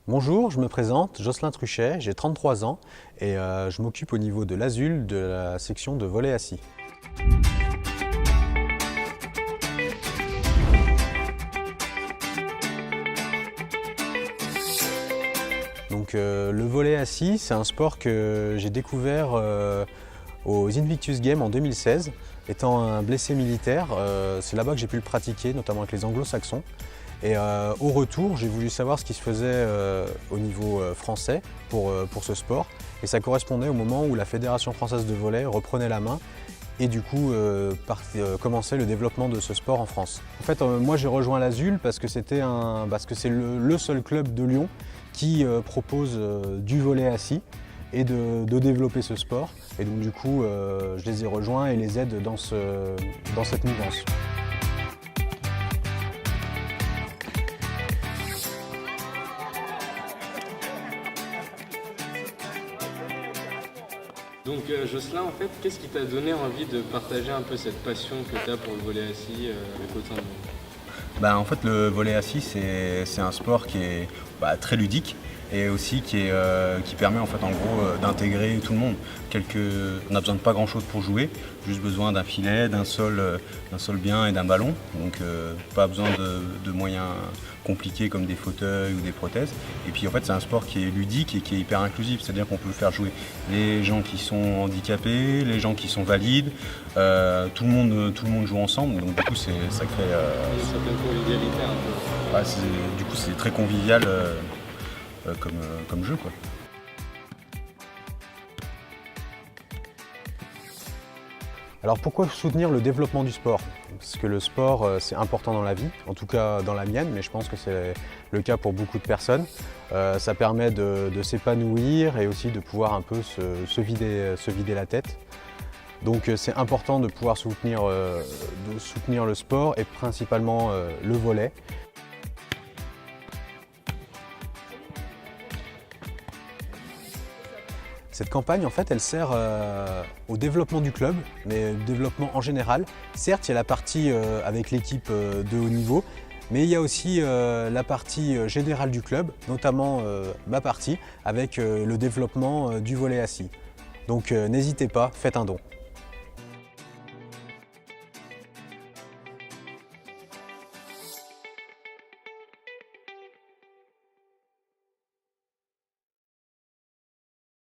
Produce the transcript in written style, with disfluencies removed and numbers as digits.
Bonjour, je me présente, Jocelyn Truchet, j'ai 33 ans et je m'occupe au niveau de l'ASUL de la section de volley assis. Donc le volley assis, c'est un sport que j'ai découvert aux Invictus Games en 2016. Étant un blessé militaire, c'est là-bas que j'ai pu le pratiquer, notamment avec les anglo-saxons. Et au retour, j'ai voulu savoir ce qui se faisait au niveau français pour ce sport. Et ça correspondait au moment où la Fédération française de volley reprenait la main et du coup commençait le développement de ce sport en France. En fait, moi j'ai rejoint l'ASUL parce que c'est le seul club de Lyon qui propose du volley assis et de développer ce sport. Et donc du coup, je les ai rejoints et les aide dans cette mouvance. Donc Jocelyn, en fait, qu'est-ce qui t'a donné envie de partager un peu cette passion que tu as pour le volley assis avec autant de monde? En fait, le volley assis, c'est un sport qui est très ludique et aussi qui permet en fait, en gros d'intégrer tout le monde. On n'a besoin de pas grand-chose pour jouer, juste besoin d'un filet, d'un sol bien et d'un ballon. Donc pas besoin de moyens compliqués comme des fauteuils ou des prothèses. Et puis en fait, c'est un sport qui est ludique et qui est hyper inclusif, c'est-à-dire qu'on peut faire jouer les gens qui sont handicapés, les gens qui sont valides, tout le monde joue ensemble. Donc du coup, ça crée Une certaine convivialité un peu. du coup, c'est très convivial comme jeu, quoi. Alors pourquoi soutenir le développement du sport? Parce que le sport, c'est important dans la vie, en tout cas dans la mienne, mais je pense que c'est le cas pour beaucoup de personnes. Ça permet de s'épanouir et aussi de pouvoir un peu se vider la tête. Donc c'est important de pouvoir soutenir le sport et principalement le volley. Cette campagne, en fait, elle sert au développement du club, mais au développement en général. Certes, il y a la partie avec l'équipe de haut niveau, mais il y a aussi la partie générale du club, notamment ma partie, avec le développement du volley assis. Donc n'hésitez pas, faites un don.